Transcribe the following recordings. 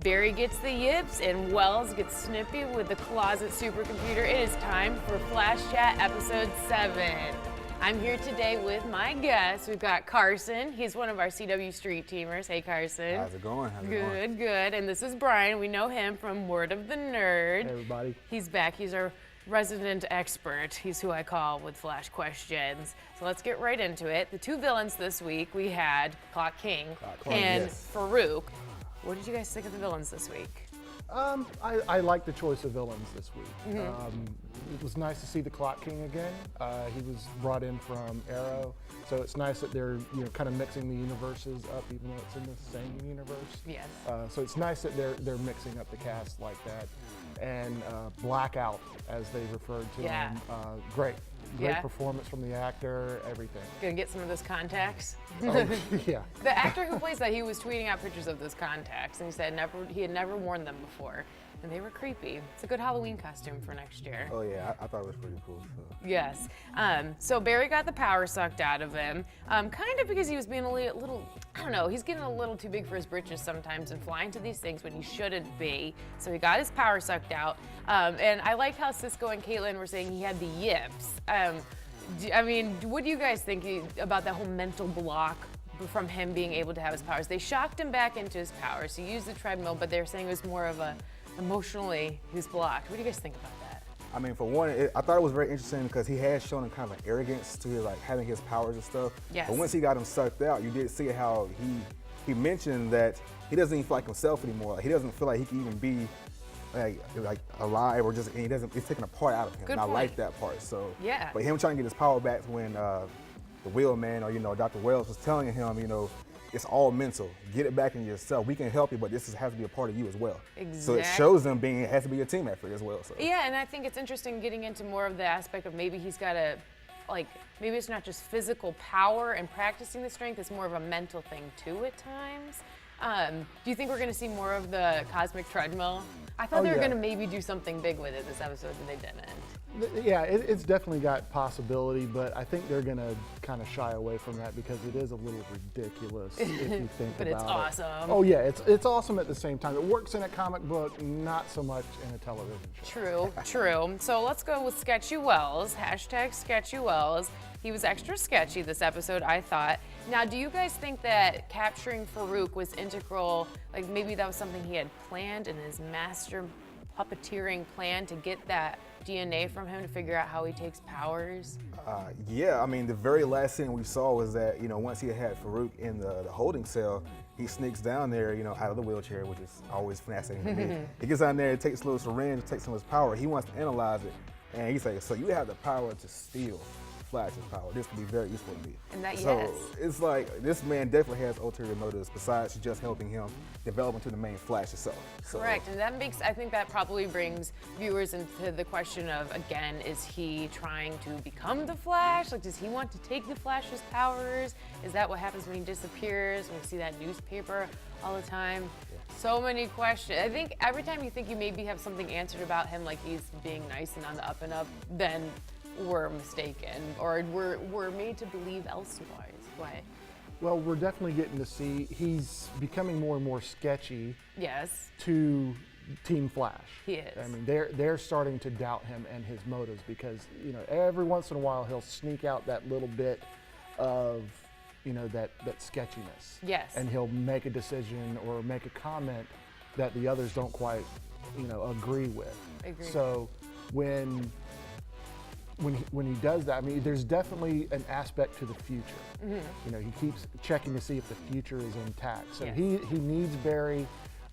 Barry gets the yips and Wells gets snippy with the closet supercomputer. It is time for Flash Chat episode 7. I'm here today with my guests. We've got Carson. He's one of our CW Street Teamers. Hey, Carson. How's it going? Good. And this is Bryan. We know him from Word of the Nerd. Hey, everybody. He's back. He's our resident expert. He's who I call with Flash questions. So let's get right into it. The two villains this week, we had Clock King and Farouk. What did you guys think of the villains this week? I like the choice of villains this week. It was nice to see the Clock King again. He was brought in from Arrow, so it's nice that they're kind of mixing the universes up, even though it's in the same universe. Yes. So it's nice that they're mixing up the cast like that. And Blackout, as they referred to him, great performance from the actor, everything. Gonna get some of those contacts. Oh, yeah. The actor who plays that, he was tweeting out pictures of those contacts, and he said he had never worn them before, and they were creepy. It's a good Halloween costume for next year. Oh yeah, I thought it was pretty cool. So. Yes. So Barry got the power sucked out of him, kind of because he was being a little, I don't know, he's getting a little too big for his britches sometimes and flying to these things when he shouldn't be. So he got his power sucked out. And I like how Cisco and Caitlin were saying he had the yips. I mean, what do you guys think about that whole mental block from him being able to have his powers? They shocked him back into his powers. He used the treadmill, but they're saying it was more of a emotionally he's blocked. What do you guys think about that? I mean, for one, I thought it was very interesting because he has shown kind of an arrogance to his, having his powers and stuff. Yes. But once he got him sucked out, you did see how he mentioned that he doesn't even feel like himself anymore. Like, he doesn't feel like he can even be like alive or just it's taking a part out of him. Good and I point. like that part. So yeah. But him trying to get his power back when the wheelman or Dr. Wells was telling him, it's all mental. Get it back in yourself. We can help you, but this has to be a part of you as well. Exactly. So it shows them it has to be a team effort as well. So. Yeah, and I think it's interesting getting into more of the aspect of maybe he's got maybe it's not just physical power and practicing the strength, it's more of a mental thing too at times. Do you think we're going to see more of the cosmic treadmill? I thought they were going to maybe do something big with it this episode, but they didn't. Yeah, it's definitely got possibility, but I think they're going to kind of shy away from that because it is a little ridiculous if you think but about it. But it's awesome. Oh yeah, it's awesome at the same time. It works in a comic book, not so much in a television show. True. So let's go with Sketchy Wells. Hashtag Sketchy Wells. He was extra sketchy this episode, I thought. Now, do you guys think that capturing Farouk was integral? Like maybe that was something he had planned in his master puppeteering plan to get that DNA from him to figure out how he takes powers? Yeah, I mean, the very last scene we saw was that, once he had Farouk in the holding cell, he sneaks down there, out of the wheelchair, which is always fascinating to me. He gets down there, takes a little syringe, takes some of his power. He wants to analyze it, and he's like, so you have the power to steal Flash's power. This could be very useful to me. And that, so it's like, this man definitely has ulterior motives besides just helping him develop into the main Flash itself. Correct, and I think that probably brings viewers into the question of, again, is he trying to become the Flash? Like, does he want to take the Flash's powers? Is that what happens when he disappears? We see that newspaper all the time. So many questions. I think every time you think you maybe have something answered about him, like he's being nice and on the up and up, then we're mistaken, or we're made to believe elsewise. Why? Well, we're definitely getting to see he's becoming more and more sketchy. Yes. To Team Flash. He is. I mean, they're starting to doubt him and his motives because every once in a while he'll sneak out that little bit of that sketchiness. Yes. And he'll make a decision or make a comment that the others don't quite agree with. Agree. So when he does that, I mean, there's definitely an aspect to the future. He keeps checking to see if the future is intact. So he needs Barry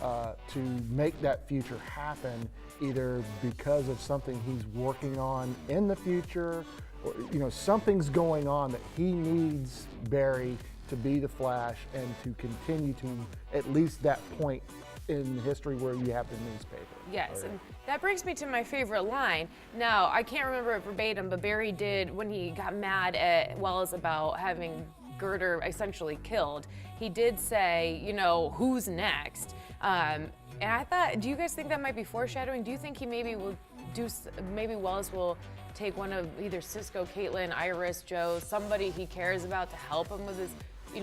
to make that future happen, either because of something he's working on in the future, or something's going on that he needs Barry to be the Flash and to continue to at least that point in history where you have the newspaper. Yes, and that brings me to my favorite line. Now, I can't remember it verbatim, but Barry did, when he got mad at Wells about having Girder essentially killed, he did say, who's next? And I thought, do you guys think that might be foreshadowing? Do you think he maybe Wells will take one of either Cisco, Caitlin, Iris, Joe, somebody he cares about to help him with his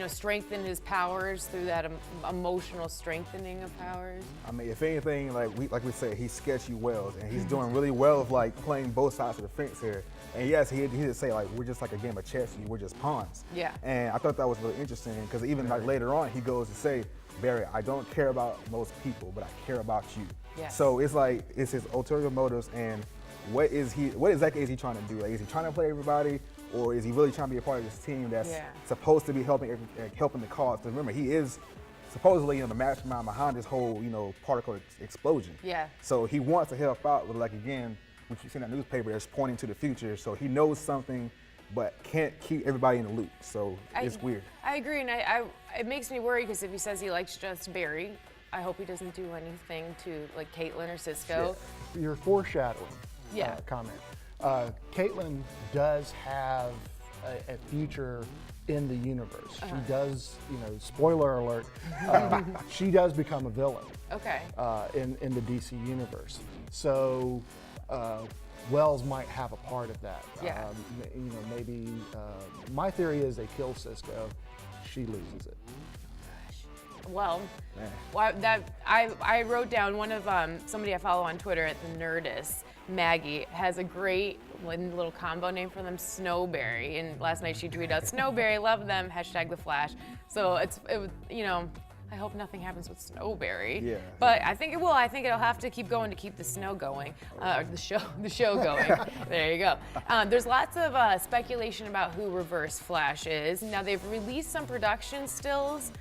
strengthen his powers through that emotional strengthening of powers? I mean, if anything, like we said, he's sketchy Wells, and he's doing really well of like playing both sides of the fence here. And yes, he did say like we're just like a game of chess, we're just pawns. Yeah. And I thought that was really interesting because even like later on, he goes to say, Barry, I don't care about most people, but I care about you. Yes. So it's like it's his ulterior motives, and what exactly is he trying to do? Like, is he trying to play everybody, or is he really trying to be a part of this team that's supposed to be helping the cause? Because remember, he is supposedly the mastermind behind this whole particle explosion. Yeah. So he wants to help out, but like again, what you see in that newspaper that's pointing to the future. So he knows something, but can't keep everybody in the loop. So it's weird. I agree, and it makes me worry because if he says he likes just Barry, I hope he doesn't do anything to like Caitlyn or Cisco. Yeah. You're foreshadowing. Comment. Caitlyn does have a future in the universe. She does, spoiler alert, she does become a villain. Okay. In the DC universe. So Wells might have a part of that. Yeah. Maybe my theory is they kill Cisco, she loses it. Well, I wrote down one of somebody I follow on Twitter at the Nerdist, Maggie, has a great little combo name for them, Snowberry. And last night she tweeted out, Snowberry, love them, #The Flash. So I hope nothing happens with Snowberry. Yeah. But I think it will. I think it'll have to keep going to keep the snow going, or the show going. There you go. There's lots of speculation about who Reverse Flash is. Now they've released some production stills.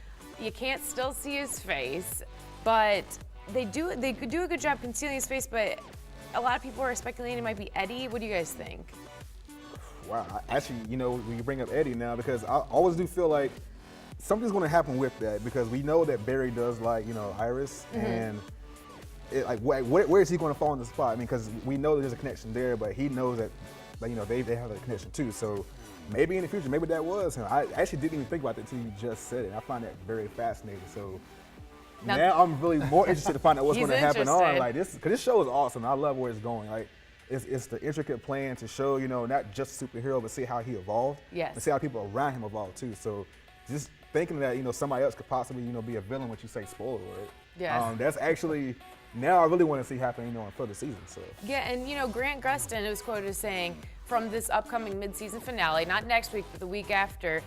You can't still see his face, but they could do a good job concealing his face. But a lot of people are speculating it might be Eddie. What do you guys think? Wow, actually, when you bring up Eddie now, because I always do feel like something's going to happen with that, because we know that Barry does like Iris, and where is he going to fall in the spot? I mean, because we know that there's a connection there, but he knows that they have a connection too. So maybe in the future, maybe that was him. I actually didn't even think about that until you just said it. I find that very fascinating. So now I'm really more interested to find out what's going to happen on like this, because this show is awesome. I love where it's going. Like it's the intricate plan to show not just superhero, but see how he evolved. Yes. And see how people around him evolved too. So just thinking that somebody else could possibly be a villain, what you say, spoiler alert. Yes. That's actually now I really want to see happen in further seasons. So yeah, and Grant Gustin was quoted as saying from this upcoming mid-season finale, not next week but the week after,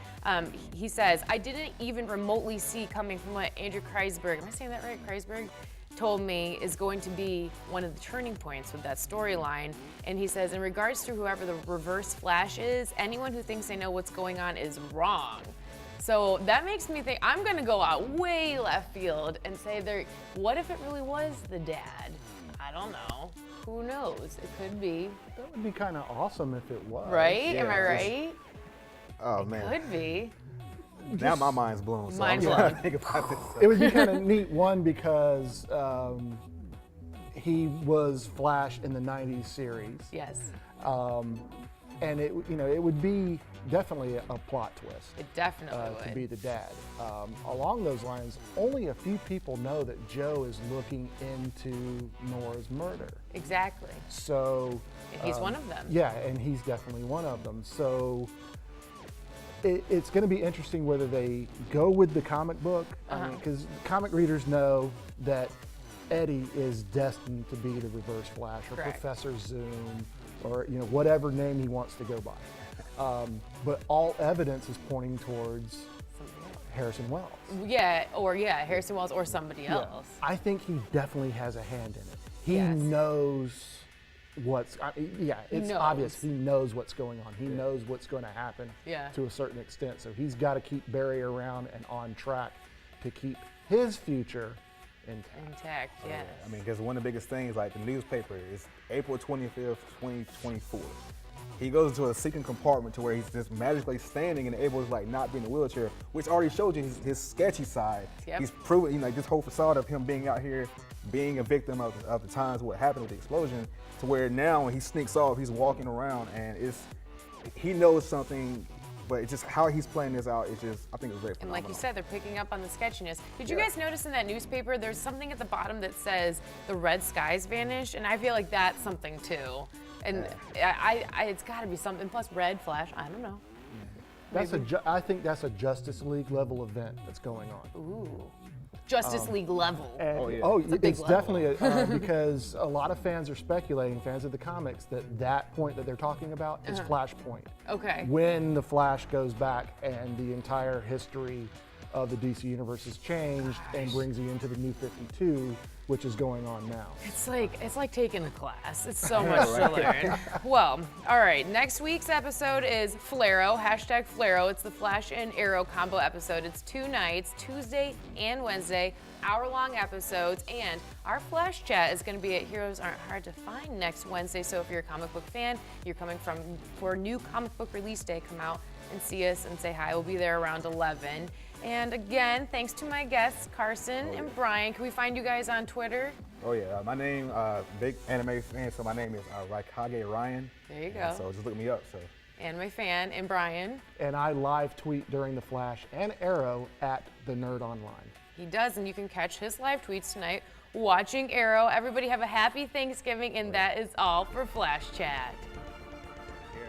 he says, I didn't even remotely see coming from what Andrew Kreisberg, am I saying that right, Kreisberg, told me is going to be one of the turning points with that storyline. And he says, in regards to whoever the Reverse Flash is, anyone who thinks they know what's going on is wrong. So that makes me think I'm going to go out way left field and say, what if it really was the dad? I don't know. Who knows? It could be. That would be kind of awesome if it was. Right? Yeah, Am I right? Oh man. Could be. Now my mind's blown. So Mind I'm trying blown. to think about this. It would be kind of neat, one, because he was Flash in the 90s series. Yes. And it would be definitely a plot twist. It definitely would. To be the dad. Along those lines, only a few people know that Joe is looking into Nora's murder. Exactly. So And he's one of them. Yeah, and he's definitely one of them. So it's going to be interesting whether they go with the comic book, because comic readers know that Eddie is destined to be the Reverse Flash or Correct. Professor Zoom or whatever name he wants to go by. But all evidence is pointing towards Harrison Wells. Harrison Wells or somebody else. I think he definitely has a hand in it. He Yes. knows it's knows. obvious. He knows what's going on. He knows what's going to happen to a certain extent. So he's got to keep Barry around and on track to keep his future intact. Yes. I mean, because one of the biggest things, like the newspaper, is April 25th, 2024. He goes into a secret compartment to where he's just magically standing and able to like not be in a wheelchair, which already showed you his sketchy side. Yep. He's proven, this whole facade of him being out here, being a victim of the times what happened with the explosion, to where now when he sneaks off, he's walking around and he knows something, but it's just how he's playing this out. It's just, I think it's very phenomenal. And like you said, they're picking up on the sketchiness. Did you guys notice in that newspaper, there's something at the bottom that says the red skies vanished, and I feel like that's something too. And it's got to be something. Plus, red flash. I don't know. I think that's a Justice League level event that's going on. Ooh. Justice League level. And, Oh, yeah. It's level. definitely because a lot of fans are speculating, fans of the comics, that point that they're talking about is Flashpoint. Okay. When the Flash goes back and the entire history of the DC universe is changed and brings you into the New 52, which is going on now. It's like taking a class. It's so much to learn. Well, all right. Next week's episode is Flaro, #Flaro. It's the Flash and Arrow combo episode. It's 2 nights, Tuesday and Wednesday, hour-long episodes. And our Flash chat is going to be at Heroes Aren't Hard to Find next Wednesday. So if you're a comic book fan, you're coming for a new comic book release day, come out and see us and say hi. We'll be there around 11. And again, thanks to my guests, Carson and Bryan. Can we find you guys on Twitter? Oh yeah, my name, big anime fan, so my name is Raikage Ryan. There you go. So just look me up. So. Anime fan, and Bryan. And I live tweet during the Flash and Arrow at the Nerd Online. He does, and you can catch his live tweets tonight watching Arrow. Everybody have a happy Thanksgiving, and that is all for Flash Chat. Yeah.